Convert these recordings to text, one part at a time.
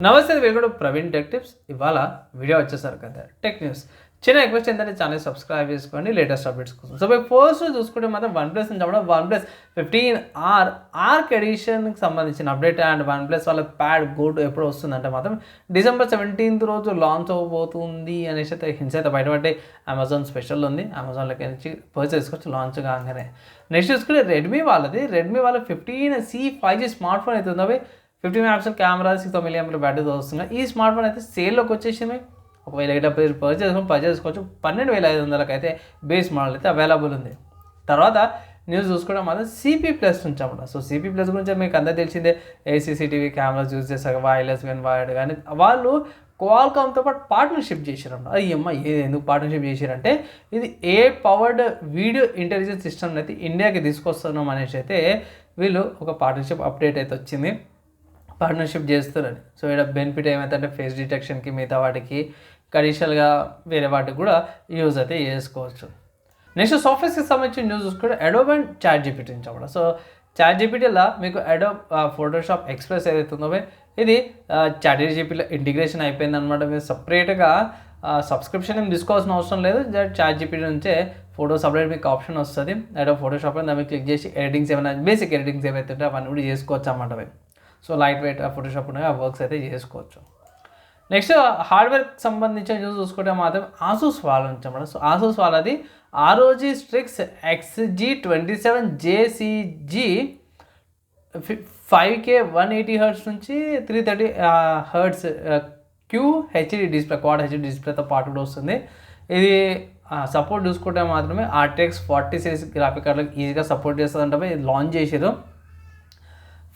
నమస్తే welcome Praveen tech tips. ఇవాళ video వచ్చేసరికి కదా టెక్ న్యూస్. చిన్న రిక్వెస్ట్ ఏంటంటే ఛానల్ సబ్స్క్రైబ్ చేసుకోండి లేటెస్ట్ అప్డేట్స్ కోసం. సో ఫస్ట్ చూసుకుంటే మాత్రం వన్ప్లస్ నుంచి చెప్పడం వన్ప్లస్ 15R ఆర్క్ ఎడిషన్కి సంబంధించిన అప్డేట్ అండ్ వన్ప్లస్ వాళ్ళ ప్యాడ్ గోడ్ ఎప్పుడు వస్తుందంటే మాత్రం December 17th రోజు లాంచ్ అవ్వబోతుంది అనేసి అయితే హింట్స్ అయితే బయటపడి అమెజాన్ స్పెషల్ ఉంది. అమెజాన్లోకి నుంచి పర్చేస్ చేసుకోవచ్చు లాంచ్ కాగానే. నెక్స్ట్ చూసుకుంటే రెడ్మీ వాళ్ళ 15C 5G స్మార్ట్ ఫోన్ అయితే ఉందో. 50 MP కెమెరా 6 mAh బ్యాటరీతో వస్తుంది. ఈ స్మార్ట్ ఫోన్ అయితే సేల్లోకి వచ్చేసింది. ఒకవేళ పర్చేస్ చేసుకోవచ్చు. 12,500 అయితే బేస్ మోడల్ అయితే అవైలబుల్ ఉంది. తర్వాత న్యూస్ చూసుకోవడం మాత్రం CP+ నుంచి అన్నమాట. సో CP+ గురించి మీకు అందరూ తెలిసిందే. CCTV కెమెరాస్ యూజ్ చేస్తారు, వైర్లెస్ వైర్డ్ కానీ వాళ్ళు క్వాల్కామ్తో పాటు పార్ట్నర్షిప్ చేశారన్నమాట. అయ్యమ్మ ఎందుకు పార్ట్నర్షిప్ చేశారంటే ఇది పవర్డ్ వీడియో ఇంటెలిజెన్స్ సిస్టమ్ అయితే ఇండియాకి తీసుకొస్తున్నాం అనేసి అయితే వీళ్ళు ఒక పార్ట్నర్షిప్ అప్డేట్ అయితే వచ్చింది. పార్ట్నర్షిప్ చేస్తారని. సో ఇక్కడ బెనిఫిట్ ఏమైతే ఫేస్ డిటెక్షన్కి మిగతా వాటికి అడిషనల్గా వేరే వాటికి కూడా యూజ్ అయితే చేసుకోవచ్చు. నెక్స్ట్ సాఫ్ట్వేర్స్కి సంబంధించిన న్యూస్ చూసుకుంటే అడోబ్ అండ్ ChatGPT నుంచి అవ్వడం. సో ChatGPTలో మీకు అడోబ్ ఫోటోషాప్ ఎక్స్ప్రెస్ ఏదైతే ఉందో ఇది ChatGPTలో ఇంటిగ్రేషన్ అయిపోయిందనమాట. మీరు సపరేట్గా సబ్స్క్రిప్షన్ ఏం తీసుకోవాల్సిన అవసరం లేదు. ChatGPT నుంచే ఫోటోస్ అప్డేట్ మీకు ఆప్షన్ వస్తుంది. అడోబ్ ఫోటోషాప్ దాన్ని క్లిక్ చేసి ఎడిటింగ్స్ ఏమైనా బేసిక్ ఎడిటింగ్స్ ఏవైతే ఉంటే అవన్నీ కూడా చేసుకోవచ్చు అన్నమాట. సో లైట్ వెయిట్ ఫోటోషాప్ ఉన్నాయి, ఆ వర్క్స్ అయితే చేసుకోవచ్చు. నెక్స్ట్ హార్డ్వేర్కి సంబంధించిన న్యూస్ చూసుకుంటే మాత్రం ఆసూస్ వాళ్ళ నుంచి అన్నమాట. సో ఆసూస్ వాళ్ళది ROG Strix XG27JCG 5K 180Hz నుంచి 330Hz QHD display quad HD డిస్ప్లేతో పాటు కూడా వస్తుంది. ఇది సపోర్ట్ చూసుకుంటే మాత్రమే RTX 40 సిరీస్ గ్రాఫిక్ కార్డులకు ఈజీగా సపోర్ట్ చేస్తుందంటే ఇది లాంచ్ చేసారు.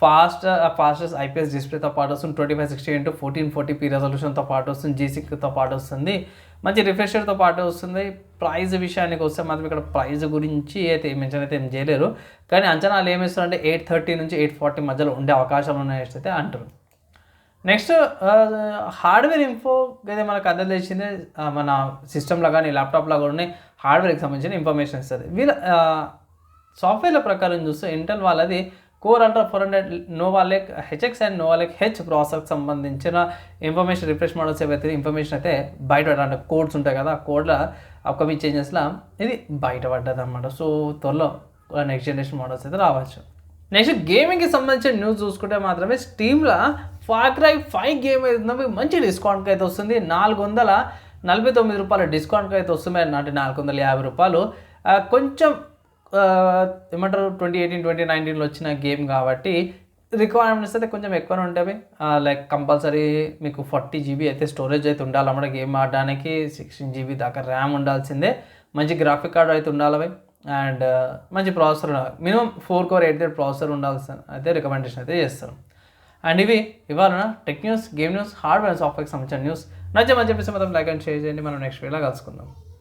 ఫాస్టెస్ట్ IPS డిస్ప్లేతో పాటు వస్తుంది. 2560x1440p రెజల్యూషన్తో పాటు వస్తుంది. G-Sync పాటు వస్తుంది. మంచి రిఫ్రెషర్తో పాటు వస్తుంది. ప్రైస్ విషయానికి వస్తే మాత్రం ఇక్కడ ప్రైస్ గురించి అయితే మెన్షన్ అయితే ఏం చేయలేరు. కానీ అంచనాలు ఏమిస్తారంటే 830 నుంచి 840 మధ్యలో ఉండే అవకాశాలు ఉన్నాయని అయితే అంటారు. నెక్స్ట్ హార్డ్వేర్ ఇన్ఫో అయితే మనకు అందరూ తెలిసిందే. మన సిస్టంలో కానీ ల్యాప్టాప్లో కానీ హార్డ్వేర్కి సంబంధించిన ఇన్ఫర్మేషన్ ఇస్తుంది. వీళ్ళ సాఫ్ట్వేర్ల ప్రకారం చూస్తే ఇంటెల్ వాళ్ళది Core Ultra 400 Nova Lake HX and Nova Lake H ప్రాసెసర్కి సంబంధించిన ఇన్ఫర్మేషన్ రిఫ్రెష్ మోడల్స్ ఏవైతే ఇన్ఫర్మేషన్ అయితే బయటపడ్డా కోడ్స్ ఉంటాయి కదా, కోడ్ల అప్కమింగ్ చేంజెస్లో ఇది బయటపడ్డది అనమాట. సో త్వరలో నెక్స్ట్ జనరేషన్ మోడల్స్ అయితే రావచ్చు. నెక్స్ట్ గేమింగ్కి సంబంధించిన న్యూస్ చూసుకుంటే మాత్రమే స్టీమ్లో ఫార్ క్రై 5 గేమ్ అయితే మంచి డిస్కౌంట్కి అయితే వస్తుంది. $449 డిస్కౌంట్కి అయితే వస్తుంది. అంటే $450. కొంచెం ఏమంటారు 2018-2019లో వచ్చిన గేమ్ కాబట్టి రిక్వైర్మెంట్స్ అయితే కొంచెం ఎక్కువనే ఉంటాయి. లైక్ కంపల్సరీ మీకు 40 GB అయితే స్టోరేజ్ అయితే ఉండాలన్నమాట. గేమ్ ఆడడానికి 16 GB దాకా ర్యామ్ ఉండాల్సిందే. మంచి గ్రాఫిక్ కార్డు అయితే ఉండాలి అండ్ మంచి processor minimum 4 Core 8 Thread processor ఉండాల్సిన అయితే రికమెండేషన్ అయితే చేస్తారు. అండ్ ఇవి ఇవాళ tech news, game news, hardware and సాఫ్ట్వేర్కి సంబంధించిన న్యూస్. నచ్చే మంచి ఎపిసోడ్ మొత్తం లైక్ అండ్ షేర్ చేయండి. మనం నెక్స్ట్ వీడియోలో కలుసుకుందాం.